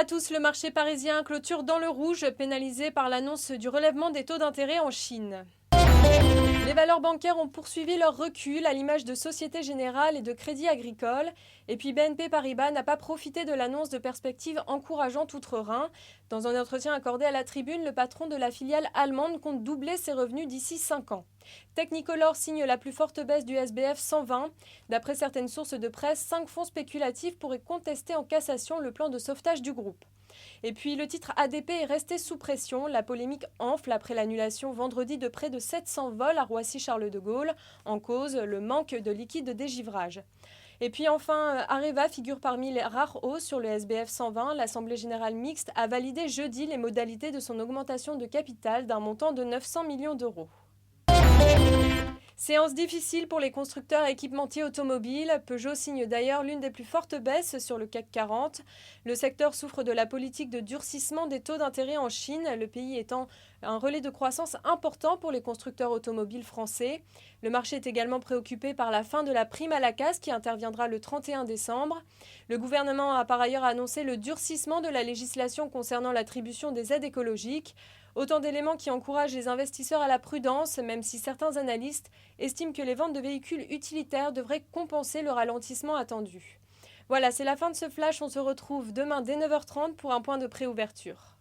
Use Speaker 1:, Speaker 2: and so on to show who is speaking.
Speaker 1: à tous, le marché parisien clôture dans le rouge, pénalisé par l'annonce du relèvement des taux d'intérêt en Chine. Les valeurs bancaires ont poursuivi leur recul à l'image de Société Générale et de Crédit Agricole. Et puis BNP Paribas n'a pas profité de l'annonce de perspectives encourageantes outre-Rhin. Dans un entretien accordé à la Tribune, le patron de la filiale allemande compte doubler ses revenus d'ici 5 ans. Technicolor signe la plus forte baisse du SBF 120. D'après certaines sources de presse, 5 fonds spéculatifs pourraient contester en cassation le plan de sauvetage du groupe. Et puis le titre ADP est resté sous pression. La polémique enfle après l'annulation vendredi de près de 700 vols à Roissy-Charles de Gaulle. En cause, le manque de liquide de dégivrage. Et puis enfin, Areva figure parmi les rares hausses sur le SBF 120. L'Assemblée générale mixte a validé jeudi les modalités de son augmentation de capital d'un montant de 900 millions d'euros. Séance difficile pour les constructeurs équipementiers automobiles. Peugeot signe d'ailleurs l'une des plus fortes baisses sur le CAC 40. Le secteur souffre de la politique de durcissement des taux d'intérêt en Chine, le pays étant un relais de croissance important pour les constructeurs automobiles français. Le marché est également préoccupé par la fin de la prime à la casse qui interviendra le 31 décembre. Le gouvernement a par ailleurs annoncé le durcissement de la législation concernant l'attribution des aides écologiques. Autant d'éléments qui encouragent les investisseurs à la prudence, même si certains analystes estiment que les ventes de véhicules utilitaires devraient compenser le ralentissement attendu. Voilà, c'est la fin de ce flash. On se retrouve demain dès 9h30 pour un point de préouverture.